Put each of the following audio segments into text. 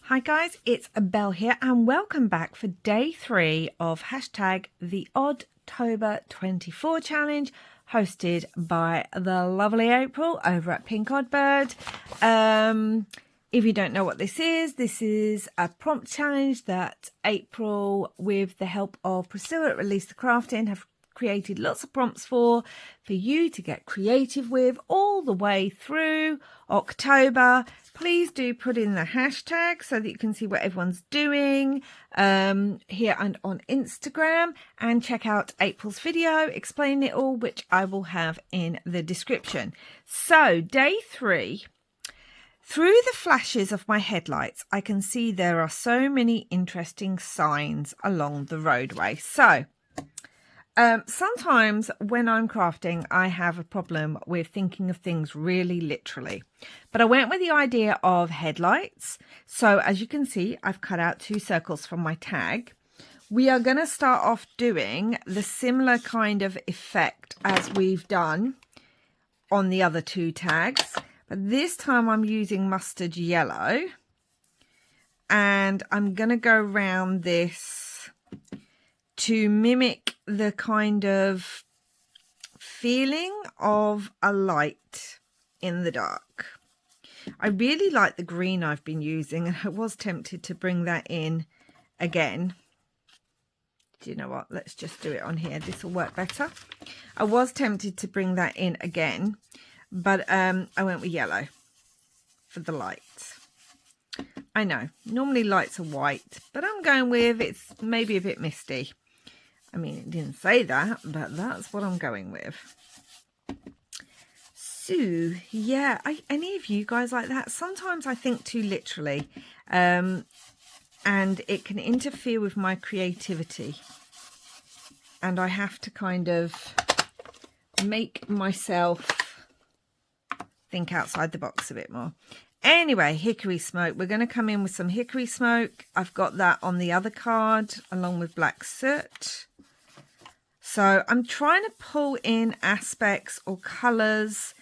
Hi guys, it's Belle here and welcome back for day 3 of hashtag the Oddtober24 challenge hosted by the lovely April over at Pink Odd Bird. If you don't know what this is a prompt challenge that April, with the help of Priscilla at Release the Crafting, have created lots of prompts for you to get creative with all the way through October. Please do put in the hashtag so that you can see what everyone's doing here and on Instagram, and check out April's video explaining it all, which I will have in the description. So day 3, through the flashes of my headlights, I can see there are so many interesting signs along the roadway. So sometimes when I'm crafting, I have a problem with thinking of things really literally, but I went with the idea of headlights. So as you can see, I've cut out 2 circles from my tag. We are going to start off doing the similar kind of effect as we've done on the other 2 tags, but this time I'm using mustard yellow, and I'm going to go around this to mimic the kind of feeling of a light in the dark. I really like the green I've been using, and I was tempted to bring that in again. Do you know what? Let's just do it on here. This will work better. I was tempted to bring that in again, but I went with yellow for the light. I know, normally lights are white, but I'm going with it's maybe a bit misty. I mean, it didn't say that, but that's what I'm going with. So, yeah, any of you guys like that? Sometimes I think too literally, and it can interfere with my creativity. And I have to kind of make myself think outside the box a bit more. Anyway, hickory smoke. We're going to come in with some hickory smoke. I've got that on the other card along with black soot. So I'm trying to pull in aspects or colours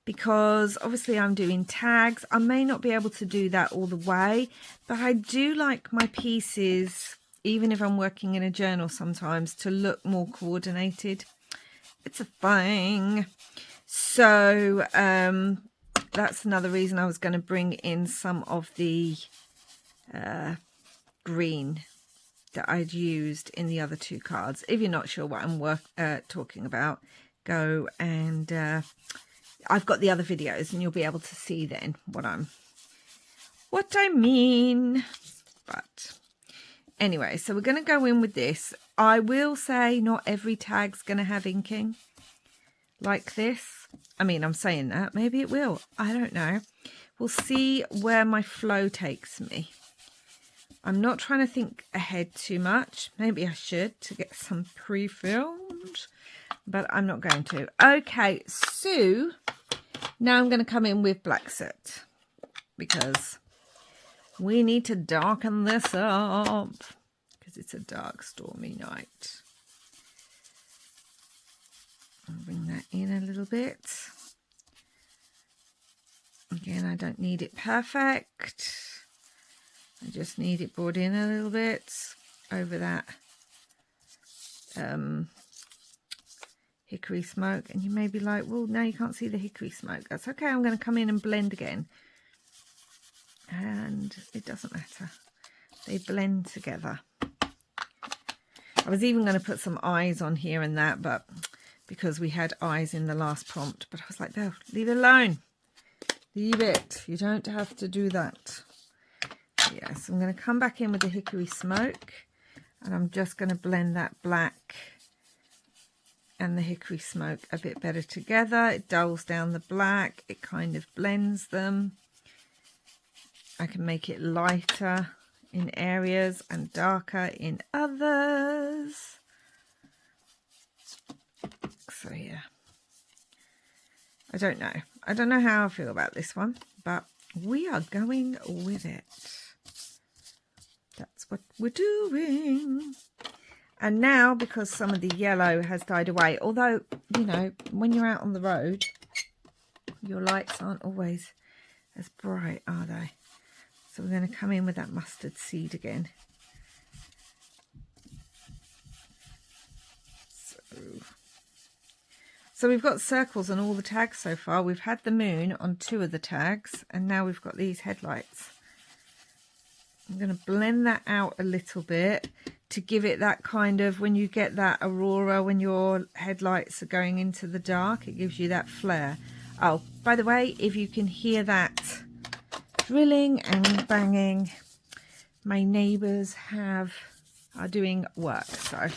because obviously I'm doing tags. I may not be able to do that all the way, but I do like my pieces, even if I'm working in a journal sometimes, to look more coordinated. It's a thing. So that's another reason I was going to bring in some of the green that I'd used in the other 2 cards. If you're not sure what I'm talking about, go and I've got the other videos and you'll be able to see then what I mean. But anyway, so we're going to go in with this. I will say not every tag's going to have inking like this. I mean, I'm saying that. Maybe it will. I don't know. We'll see where my flow takes me. I'm not trying to think ahead too much. Maybe I should to get some pre-filmed, but I'm not going to. Okay, so now I'm going to come in with black soot because we need to darken this up because it's a dark, stormy night. I'll bring that in a little bit. Again, I don't need it perfect. I just need it brought in a little bit over that hickory smoke. And you may be like, well, now you can't see the hickory smoke. That's okay. I'm going to come in and blend again. And it doesn't matter. They blend together. I was even going to put some eyes on here and that, but because we had eyes in the last prompt. But I was like, no, leave it alone. Leave it. You don't have to do that. Yes, I'm going to come back in with the hickory smoke, and I'm just going to blend that black and the hickory smoke a bit better together. It dulls down the black, it kind of blends them. I can make it lighter in areas and darker in others. So yeah, I don't know how I feel about this one, but we are going with it. That's what we're doing. And now, because some of the yellow has died away, although, you know, when you're out on the road, your lights aren't always as bright, are they? So we're going to come in with that mustard seed again. So we've got circles on all the tags so far. We've had the moon on 2 of the tags, and now we've got these headlights. I'm going to blend that out a little bit to give it that kind of, when you get that aurora, when your headlights are going into the dark, it gives you that flare. Oh, by the way, if you can hear that drilling and banging, my neighbours are doing work, so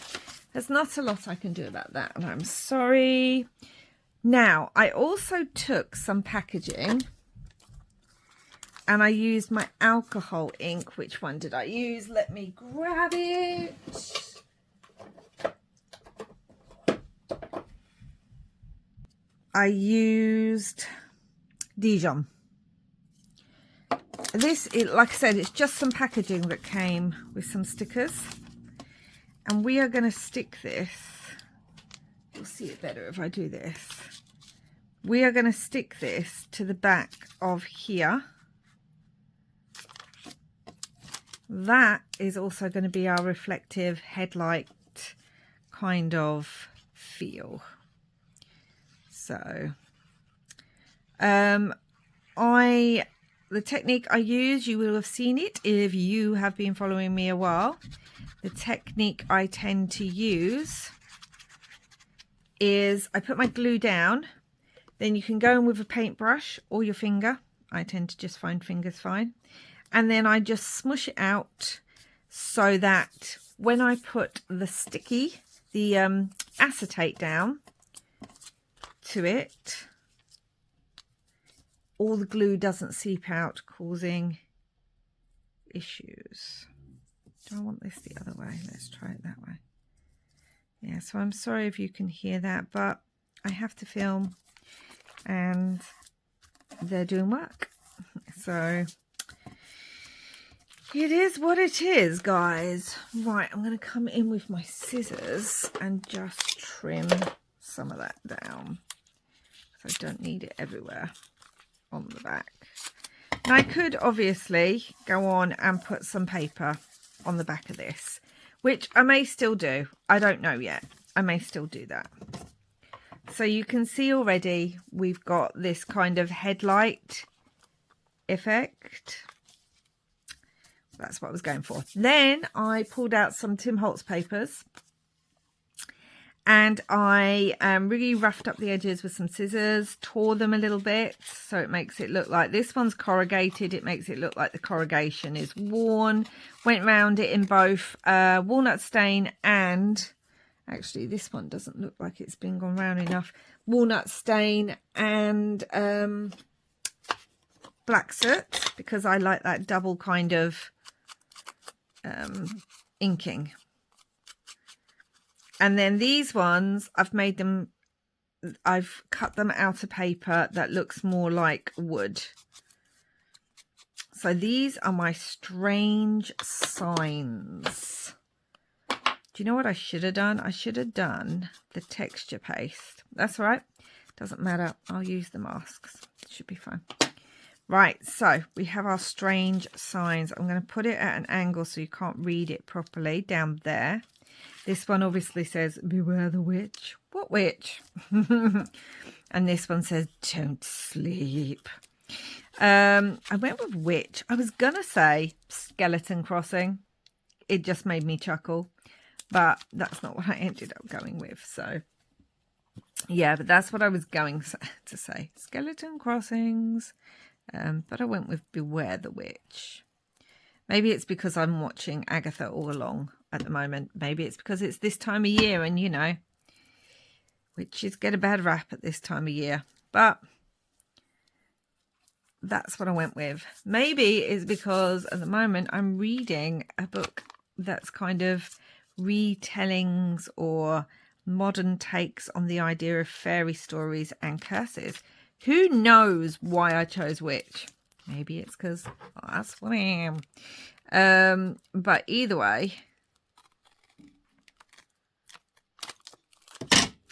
there's not a lot I can do about that, and I'm sorry. Now, I also took some packaging and I used my alcohol ink. Which one did I use? Let me grab it. I used Dijon. This, like I said, it's just some packaging that came with some stickers. And we are going to stick this. You'll see it better if I do this. We are going to stick this to the back of here. That is also going to be our reflective headlight kind of feel. So, the technique I use, you will have seen it if you have been following me a while. The technique I tend to use is I put my glue down, then you can go in with a paintbrush or your finger. I tend to just find fingers fine. And then I just smush it out so that when I put the acetate down to it, all the glue doesn't seep out, causing issues. Do I want this the other way? Let's try it that way. Yeah, so I'm sorry if you can hear that, but I have to film and they're doing work. So it is what it is, guys. Right, I'm going to come in with my scissors and just trim some of that down. So I don't need it everywhere on the back. Now I could obviously go on and put some paper on the back of this, which I may still do. I don't know yet. I may still do that. So you can see already we've got this kind of headlight effect. That's what I was going for. Then I pulled out some Tim Holtz papers and I really roughed up the edges with some scissors, tore them a little bit so it makes it look like this one's corrugated. It makes it look like the corrugation is worn. Went round it in both walnut stain and, actually this one doesn't look like it's been gone round enough, walnut stain and black soot, because I like that double kind of inking. And then these ones, I've cut them out of paper that looks more like wood. So these are my strange signs. Do you know what I should have done? I should have done the texture paste. That's all right. Doesn't matter. I'll use the masks. It should be fine. Right, so we have our strange signs. I'm going to put it at an angle so you can't read it properly down there. This one obviously says, beware the witch. What witch? And this one says, don't sleep. I went with witch. I was going to say skeleton crossing. It just made me chuckle. But that's not what I ended up going with. So, yeah, but that's what I was going to say. Skeleton crossings. But I went with beware the witch. Maybe it's because I'm watching Agatha all along at the moment. Maybe it's because it's this time of year and, you know, witches get a bad rap at this time of year. But that's what I went with. Maybe it's because at the moment I'm reading a book that's kind of retellings or modern takes on the idea of fairy stories and curses. Who knows why I chose witch? Maybe it's because that's what I am. But either way,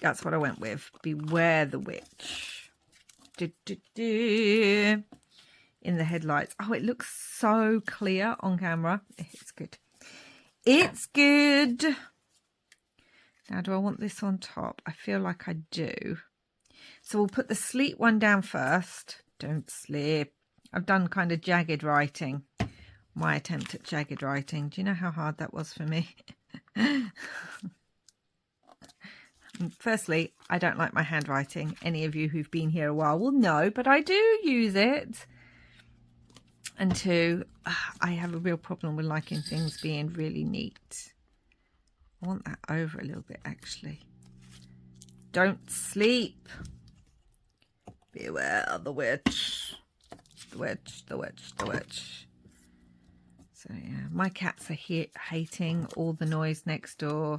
that's what I went with. Beware the witch. in the headlights. Oh, it looks so clear on camera. It's good. It's good. Now, do I want this on top? I feel like I do. So we'll put the sleek one down first. Don't slip. I've done kind of jagged writing. My attempt at jagged writing. Do you know how hard that was for me? Firstly, I don't like my handwriting. Any of you who've been here a while will know, but I do use it. And two, I have a real problem with liking things being really neat. I want that over a little bit, actually. Don't sleep. Beware the witch. The witch, the witch, the witch. So, yeah, my cats are hating all the noise next door.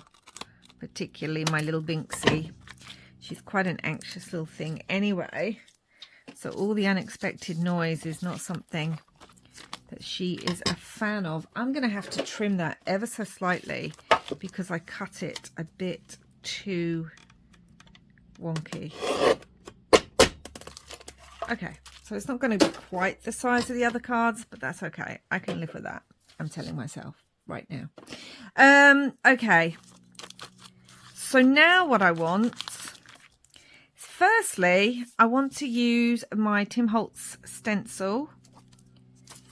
Particularly my little Binksy. She's quite an anxious little thing anyway. So all the unexpected noise is not something that she is a fan of. I'm going to have to trim that ever so slightly because I cut it a bit too wonky. Okay, so it's not going to be quite the size of the other cards, but that's okay. I can live with that. I'm telling myself right now. Okay. So now what I want, firstly, I want to use my Tim Holtz stencil.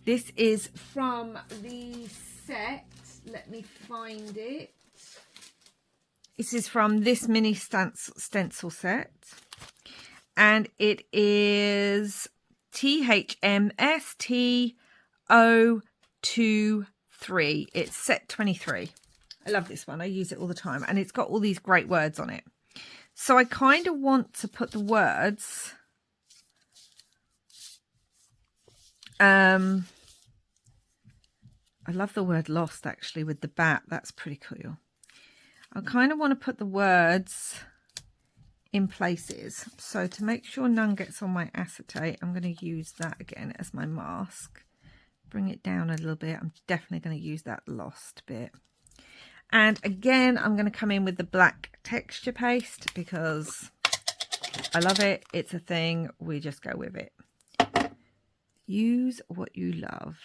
This is from the set. Let me find it. This is from this mini stencil set. And it is THMSTO23. It's set 23. I love this one. I use it all the time. And it's got all these great words on it. So I kind of want to put the words... I love the word lost, actually, with the bat. That's pretty cool. I kind of want to put the words in places. So to make sure none gets on my acetate, I'm going to use that again as my mask. Bring it down a little bit. I'm definitely going to use that lost bit. And again, I'm going to come in with the black texture paste because I love it. It's a thing. We just go with it. Use what you love.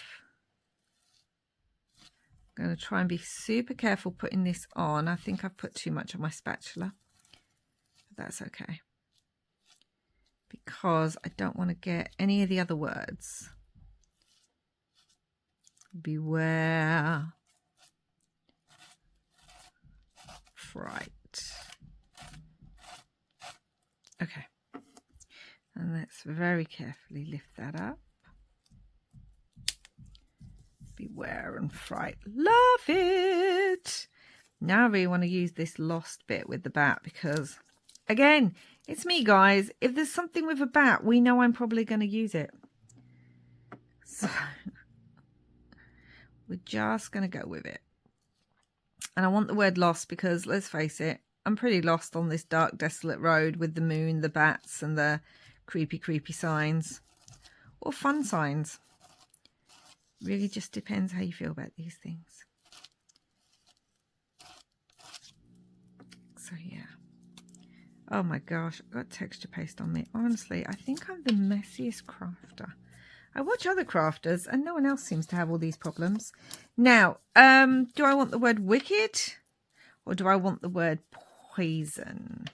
I'm going to try and be super careful putting this on. I think I've put too much on my spatula. But that's okay. Because I don't want to get any of the other words. Beware. Fright. Okay. And let's very carefully lift that up. Beware and fright. Love it. Now I really want to use this lost bit with the bat because, again, it's me, guys. If there's something with a bat, we know I'm probably going to use it. So we're just going to go with it. And I want the word lost because, let's face it, I'm pretty lost on this dark, desolate road with the moon, the bats, and the creepy, creepy signs. Or fun signs. Really just depends how you feel about these things. So, yeah. Oh, my gosh. I've got texture paste on me. Honestly, I think I'm the messiest crafter. I watch other crafters and no one else seems to have all these problems. Now, do I want the word wicked or do I want the word poison?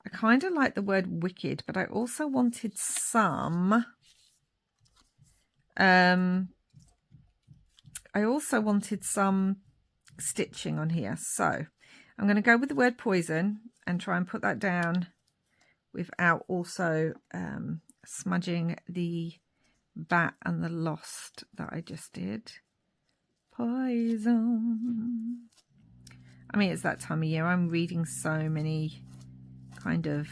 I kind of like the word wicked, but I also wanted some... I also wanted some stitching on here. So I'm going to go with the word poison and try and put that down without also... smudging the bat and the lost that I just did. Poison. I mean, it's that time of year. I'm reading so many kind of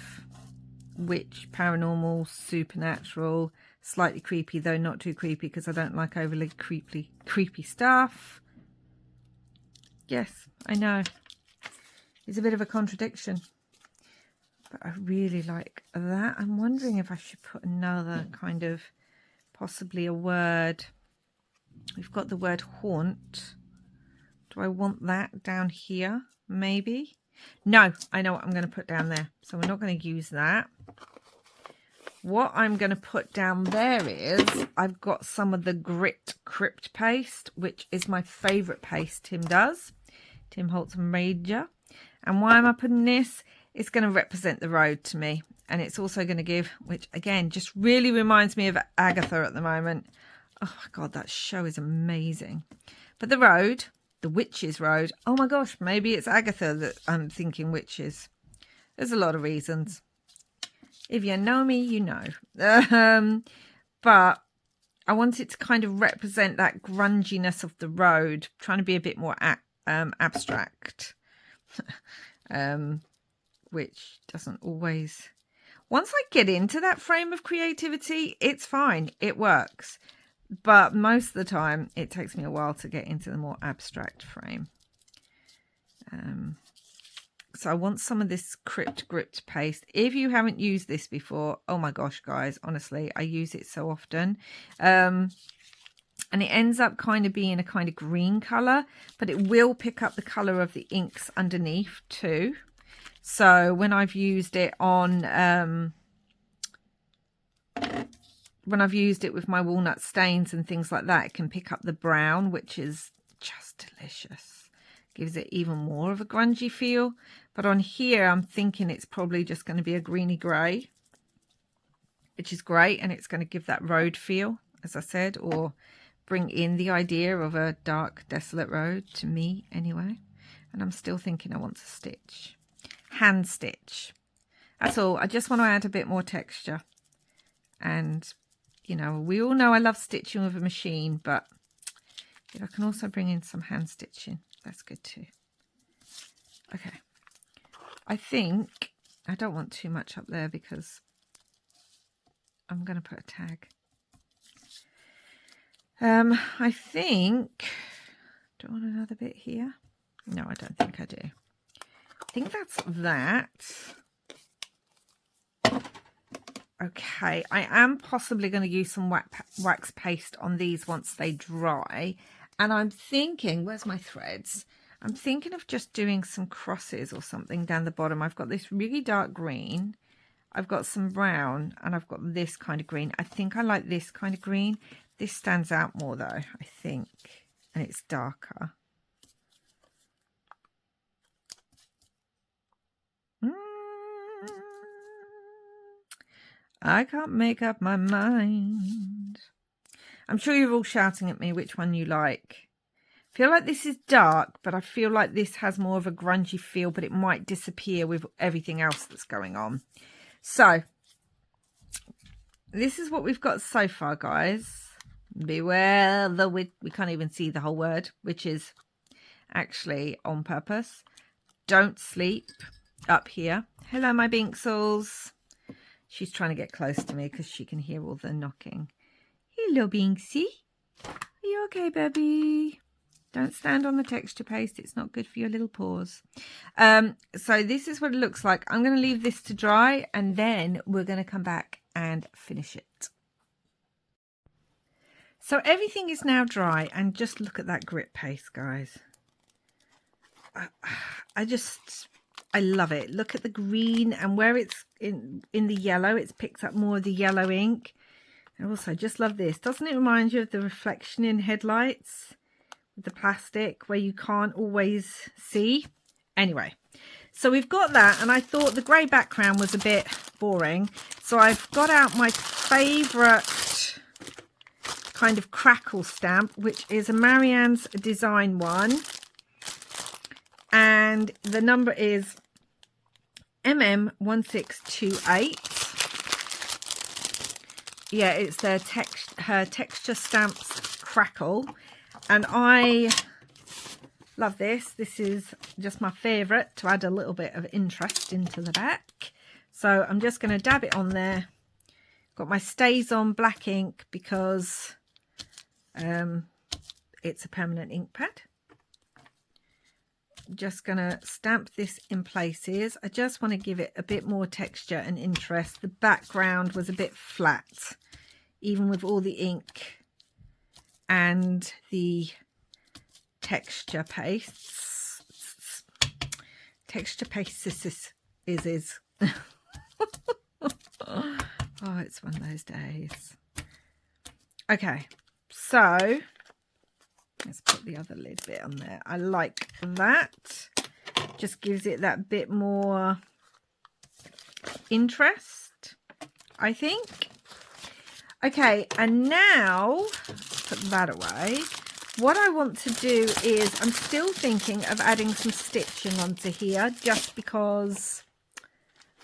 witch, paranormal, supernatural, slightly creepy, though not too creepy because I don't like overly creepy stuff. Yes, I know. It's a bit of a contradiction. But I really like that. I'm wondering if I should put another kind of, possibly a word. We've got the word haunt. Do I want that down here? Maybe. No, I know what I'm going to put down there. So we're not going to use that. what I'm going to put down there is I've got some of the Grit Crypt paste, which is my favourite paste Tim does. Tim Holtz Major. And why am I putting this? It's going to represent the road to me. And it's also going to give, which again, just really reminds me of Agatha at the moment. Oh my God, that show is amazing. But the road, the Witches Road. Oh my gosh, maybe it's Agatha that I'm thinking witches. There's a lot of reasons. If you know me, you know. But I want it to kind of represent that grunginess of the road, trying to be a bit more abstract, which doesn't always... Once I get into that frame of creativity, it's fine. It works. But most of the time, it takes me a while to get into the more abstract frame. So I want some of this Crypt Gripped paste. If you haven't used this before, oh my gosh, guys, honestly, I use it so often. And it ends up kind of being a kind of green colour, but it will pick up the colour of the inks underneath too. So when I've used it on, when I've used it with my walnut stains and things like that, it can pick up the brown, which is just delicious. Gives it even more of a grungy feel. But on here, I'm thinking it's probably just going to be a greeny grey, which is great. And it's going to give that road feel, as I said, or bring in the idea of a dark, desolate road to me anyway. And I'm still thinking I want to stitch. Hand stitch. That's all. I just want to add a bit more texture. And, you know, we all know I love stitching with a machine, but if I can also bring in some hand stitching, that's good too. Okay. I think I don't want too much up there because I'm going to put a tag. I think, do I want another bit here? No, I don't think I do. I think that's that. Okay, I am possibly going to use some wax paste on these once they dry. And I'm thinking, where's my threads? I'm thinking of just doing some crosses or something down the bottom. I've got this really dark green. I've got some brown and I've got this kind of green. I think I like this kind of green. This stands out more though, I think. And it's darker. I can't make up my mind. I'm sure you're all shouting at me which one you like. I feel like this is dark, but I feel like this has more of a grungy feel, but it might disappear with everything else that's going on. So, this is what we've got so far, guys. Beware the witch. We can't even see the whole word, which is actually on purpose. Don't sleep up here. Hello, my Binksels. She's trying to get close to me because she can hear all the knocking. Hello, Binksy. Are you okay, baby? Don't stand on the texture paste. It's not good for your little paws. So this is what it looks like. I'm going to leave this to dry and then we're going to come back and finish it. So everything is now dry and just look at that grit paste, guys. I love it. Look at the green and where it's in the yellow, it's picked up more of the yellow ink. And also just love this. Doesn't it remind you of the reflection in headlights with the plastic where you can't always see? Anyway, so we've got that and I thought the grey background was a bit boring. So I've got out my favourite kind of crackle stamp, which is a Marianne's Design one. And the number is MM1628. Yeah, it's her texture stamps crackle. And I love this. This is just my favourite to add a little bit of interest into the back. So I'm just going to dab it on there. Got my Stays On black ink because it's a permanent ink pad. Just going to stamp this in places. I just want to give it a bit more texture and interest. The background was a bit flat, even with all the ink and the texture pastes. Texture pastes is. Oh, it's one of those days. Okay, so let's put the other lid bit on there. I like that. Just gives it that bit more interest, I think. Okay, and now put that away. What I want to do is, I'm still thinking of adding some stitching onto here, just because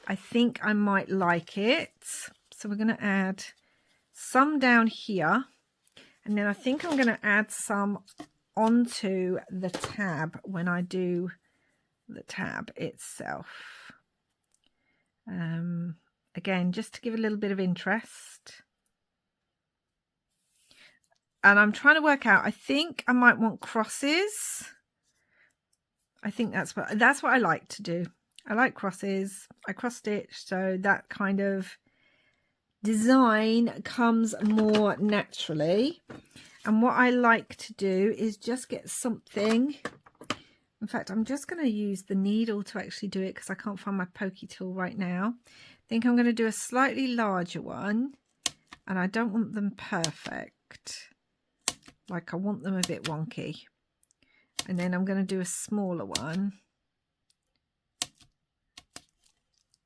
I think I might like it. So we're going to add some down here, and then I think I'm going to add some onto the tab when I do the tab itself. Again, just to give a little bit of interest. And I'm trying to work out, I think I might want crosses. I think that's what I like to do. I like crosses. I cross stitch, so that kind of design comes more naturally. And what I like to do is just get something. In fact, I'm just going to use the needle to actually do it because I can't find my pokey tool right now. I think I'm going to do a slightly larger one, and I don't want them perfect. Like, I want them a bit wonky. And then I'm going to do a smaller one.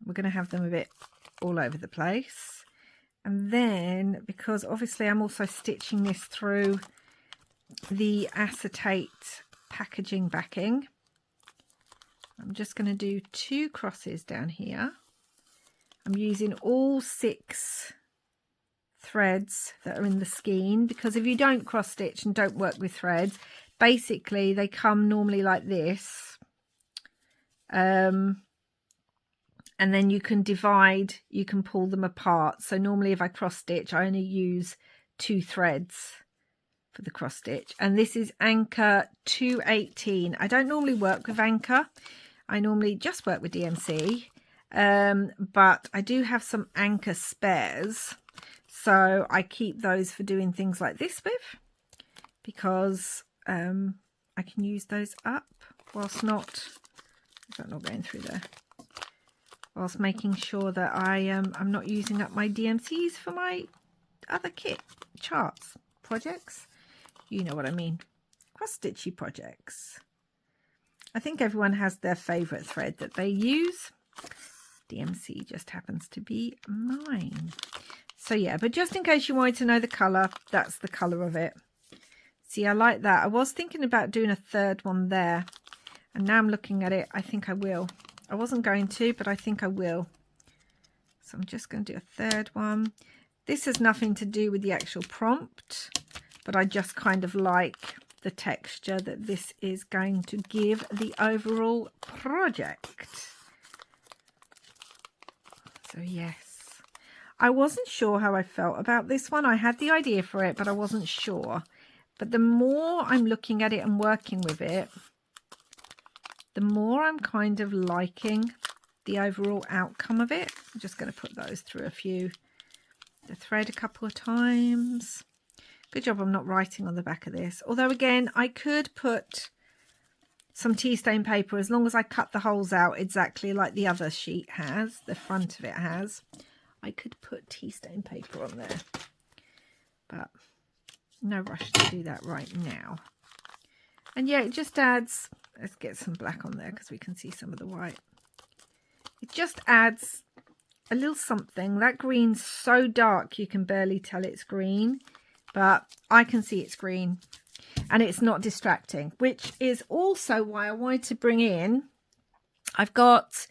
We're going to have them a bit all over the place. And then, because obviously I'm also stitching this through the acetate packaging backing, I'm just going to do 2 crosses down here. I'm using all 6 threads that are in the skein, because if you don't cross stitch and don't work with threads, basically they come normally like this, and then you can divide, you can pull them apart. So normally if I cross stitch, I only use 2 threads for the cross stitch, and this is anchor 218. I don't normally work with anchor, I normally just work with DMC, but I do have some anchor spares, so I keep those for doing things like this with, because I can use those up whilst not, is that not going through there? Whilst making sure that I'm not using up my DMCs for my other kit charts projects. You know what I mean. Cross stitchy projects. I think everyone has their favourite thread that they use. DMC just happens to be mine. So yeah, but just in case you wanted to know the colour, that's the colour of it. See, I like that. I was thinking about doing a 3rd one there, and now I'm looking at it, I think I will. I wasn't going to, but I think I will. So I'm just going to do a 3rd one. This has nothing to do with the actual prompt, but I just kind of like the texture that this is going to give the overall project. So yes, I wasn't sure how I felt about this one. I had the idea for it, but I wasn't sure. But the more I'm looking at it and working with it, the more I'm kind of liking the overall outcome of it. I'm just going to put those through the thread a couple of times. Good job I'm not writing on the back of this. Although again, I could put some tea stain paper, as long as I cut the holes out exactly like the other sheet has, the front of it has. I could put tea stain paper on there, but no rush to do that right now. And yeah, it just adds, let's get some black on there because we can see some of the white. It just adds a little something. That green's so dark you can barely tell it's green, but I can see it's green and it's not distracting, which is also why I wanted to bring in, I've got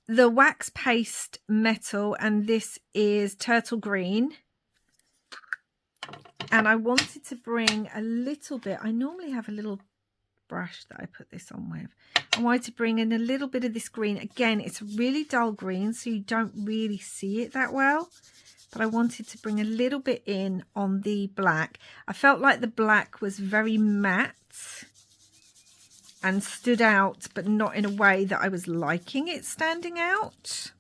the wax paste metal, and this is turtle green. And I wanted to bring a little bit, I normally have a little brush that I put this on with. I wanted to bring in a little bit of this green. Again, it's a really dull green, so you don't really see it that well. But I wanted to bring a little bit in on the black. I felt like the black was very matte and stood out, but not in a way that I was liking it standing out.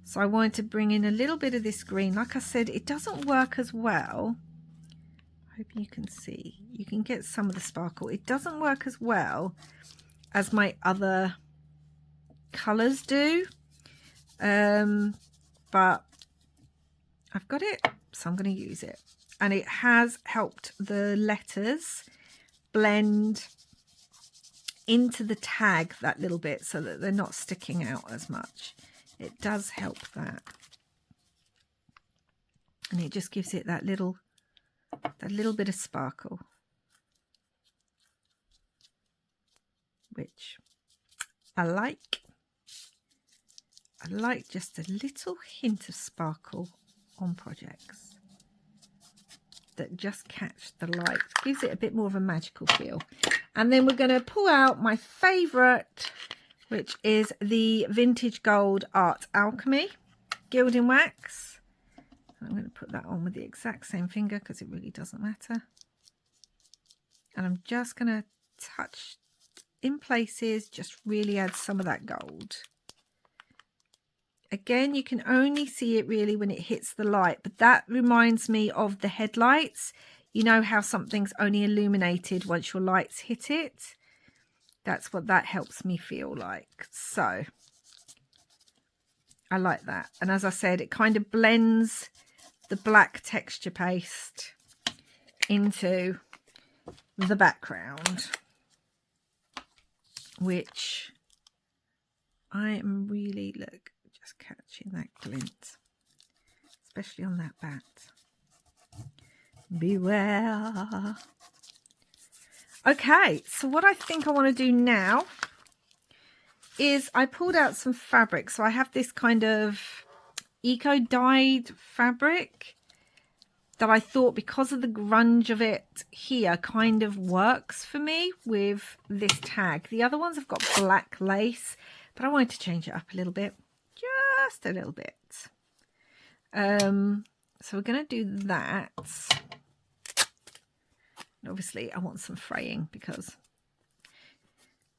So I wanted to bring in a little bit of this green. Like I said, it doesn't work as well. I hope you can see. You can get some of the sparkle. It doesn't work as well as my other colours do. But I've got it, so I'm going to use it. And it has helped the letters blend into the tag that little bit so that they're not sticking out as much. It does help that. And it just gives it that little bit of sparkle, which I like. I like just a little hint of sparkle on projects that just catch the light. Gives it a bit more of a magical feel. And then we're going to pull out my favourite, which is the Vintage Gold Art Alchemy gilding wax. I'm going to put that on with the exact same finger because it really doesn't matter. And I'm just going to touch in places, just really add some of that gold. Again, you can only see it really when it hits the light, but that reminds me of the headlights. You know how something's only illuminated once your lights hit it? That's what that helps me feel like. So I like that. And as I said, it kind of blends the black texture paste into the background, which I am really, look, just catching that glint, especially on that bat. Beware. Okay, so what I think I want to do now is I pulled out some fabric. So I have this kind of eco-dyed fabric that I thought, because of the grunge of it here, kind of works for me with this tag. The other ones have got black lace, but I wanted to change it up a little bit, just a little bit. So we're going to do that. And obviously I want some fraying because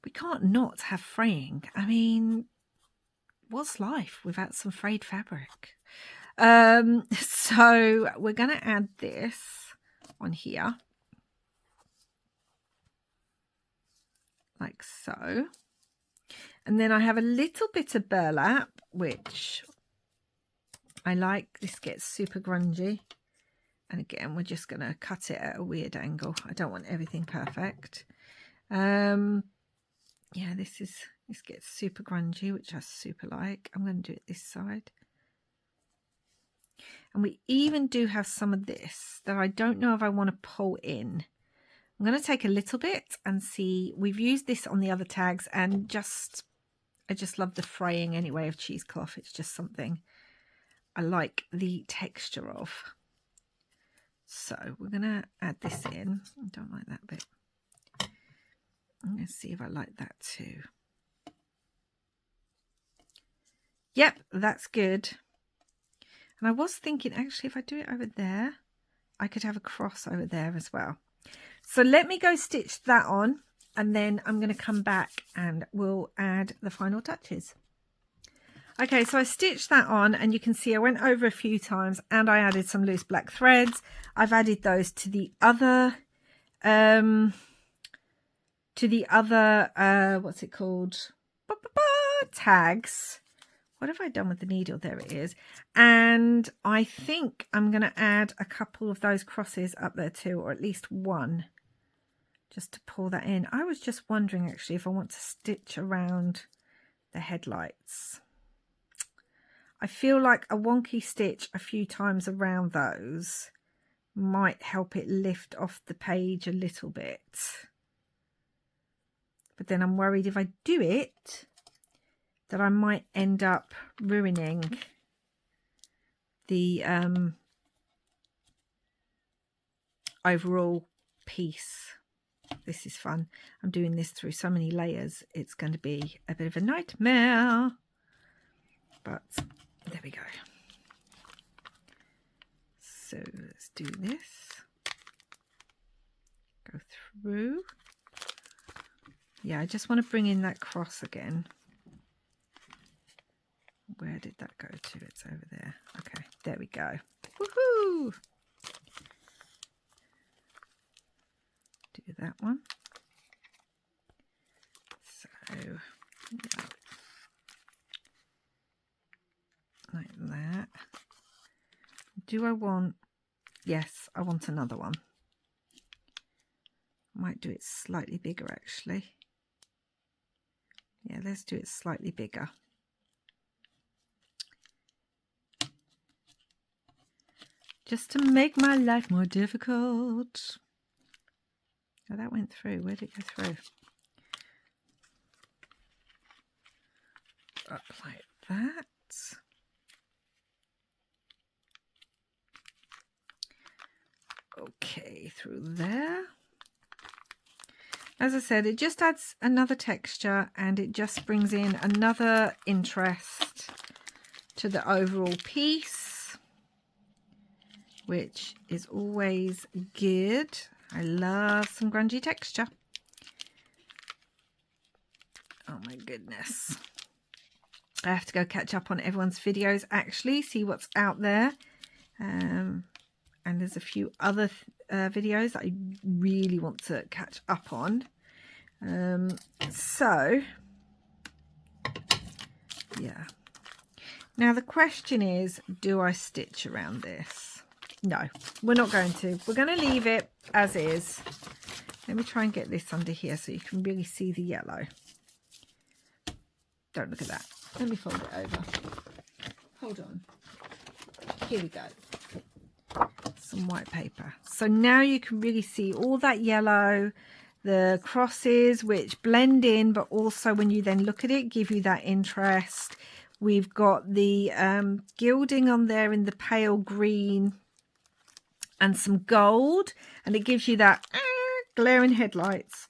we can't not have fraying. I mean, what's life without some frayed fabric? So we're going to add this on here like so. And then I have a little bit of burlap, which I like. This gets super grungy. And again, we're just going to cut it at a weird angle. I don't want everything perfect. Yeah, this gets super grungy, which I super like. I'm going to do it this side. And we even do have some of this that I don't know if I want to pull in. I'm going to take a little bit and see. We've used this on the other tags, and I just love the fraying anyway of cheesecloth. It's just something I like the texture of. So we're going to add this in. I don't like that bit. I'm going to see if I like that too. Yep, that's good. And I was thinking, actually, if I do it over there, I could have a cross over there as well. So let me go stitch that on, and then I'm going to come back and we'll add the final touches. Okay, so I stitched that on, and you can see I went over a few times and I added some loose black threads. I've added those to the other, what's it called? Tags. What have I done with the needle? There it is. And I think I'm going to add a couple of those crosses up there too, or at least one, just to pull that in. I was just wondering actually if I want to stitch around the headlights. I feel like a wonky stitch a few times around those might help it lift off the page a little bit. But then I'm worried if I do it, that I might end up ruining the overall piece. This is fun. I'm doing this through so many layers. It's going to be a bit of a nightmare. But there we go. So let's do this. Go through. Yeah, I just want to bring in that cross again. Where did that go to? It's over there. Okay, there we go. Woohoo! Do that one. So, yeah. Like that. do I want? Yes, I want another one. Might do it slightly bigger actually. Yeah, let's do it slightly bigger. Just to make my life more difficult. Oh, that went through. Where did it go through? Up like that. Okay, through there. As I said, it just adds another texture and it just brings in another interest to the overall piece, which is always good. I love some grungy texture. Oh my goodness. I have to go catch up on everyone's videos actually, see what's out there. And there's a few other videos that I really want to catch up on. So, yeah. Now the question is, do I stitch around this? No, we're not going to. We're going to leave it as is. Let me try and get this under here so you can really see the yellow. Don't look at that. Let me fold it over. Hold on. Here we go. Some white paper. So now you can really see all that yellow, the crosses which blend in, but also when you then look at it, give you that interest. We've got the gilding on there in the pale green and some gold, and it gives you that glaring headlights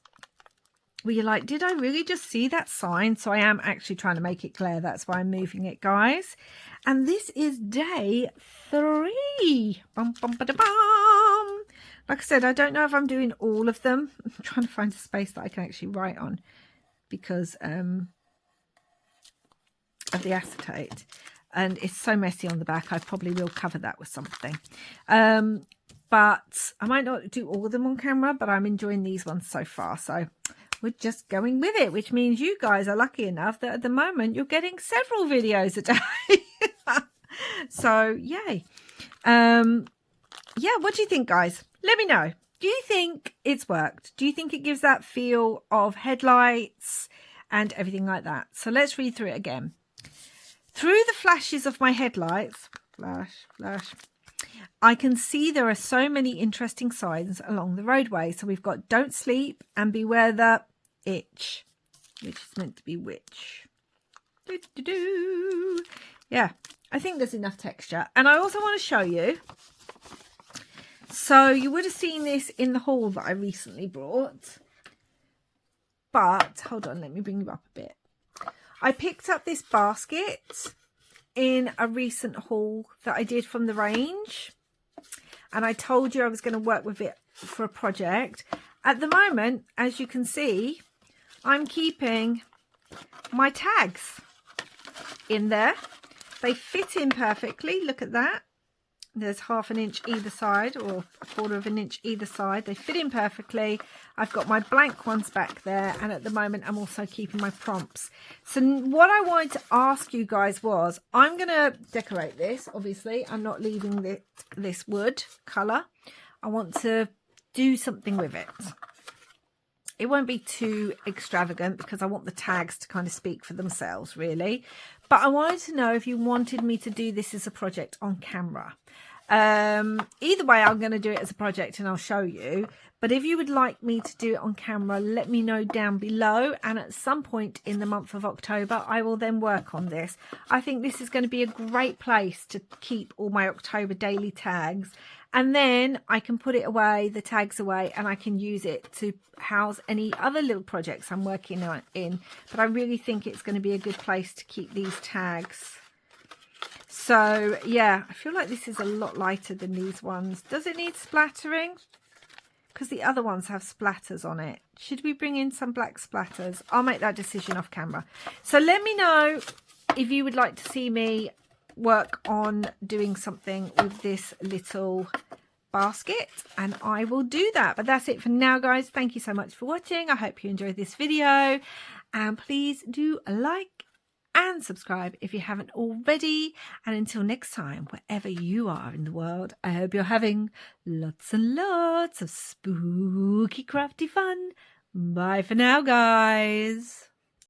where you're like, did I really just see that sign? So I am actually trying to make it clear. That's why I'm moving it, guys. And this is day 3. Bum, bum, ba, da, bum. Like I said, I don't know if I'm doing all of them. I'm trying to find a space that I can actually write on because of the acetate. And it's so messy on the back. I probably will cover that with something. But I might not do all of them on camera, but I'm enjoying these ones so far. So we're just going with it, which means you guys are lucky enough that at the moment you're getting several videos a day. So yay. Yeah, what do you think, guys? Let me know. Do you think it's worked? Do you think it gives that feel of headlights and everything like that? So let's read through it again. Through the flashes of my headlights, flash, flash, I can see there are so many interesting signs along the roadway. So we've got don't sleep and beware the itch, which is meant to be witch. Doo, doo, doo. Yeah, I think there's enough texture. And I also want to show you. So you would have seen this in the haul that I recently brought. But hold on, let me bring you up a bit. I picked up this basket in a recent haul that I did from the range. And I told you I was going to work with it for a project. At the moment, as you can see, I'm keeping my tags in there. They fit in perfectly. Look at that. There's 1/2 inch either side or 1/4 inch either side. They fit in perfectly. I've got my blank ones back there. And at the moment, I'm also keeping my prompts. So what I wanted to ask you guys was, I'm going to decorate this. Obviously, I'm not leaving this wood colour. I want to do something with it. It won't be too extravagant because I want the tags to kind of speak for themselves, really. But I wanted to know if you wanted me to do this as a project on camera. Either way, I'm going to do it as a project and I'll show you. But if you would like me to do it on camera, let me know down below. And at some point in the month of October, I will then work on this. I think this is going to be a great place to keep all my October daily tags. And then I can put it away, the tags away, and I can use it to house any other little projects I'm working on in. But I really think it's going to be a good place to keep these tags. So, yeah, I feel like this is a lot lighter than these ones. Does it need splattering? Because the other ones have splatters on it. Should we bring in some black splatters? I'll make that decision off camera. So let me know if you would like to see me work on doing something with this little basket, and I will do that. But that's it for now, guys. Thank you so much for watching. I hope you enjoyed this video, and please do like and subscribe if you haven't already. And until next time, wherever you are in the world, I hope you're having lots and lots of spooky crafty fun. Bye for now, guys.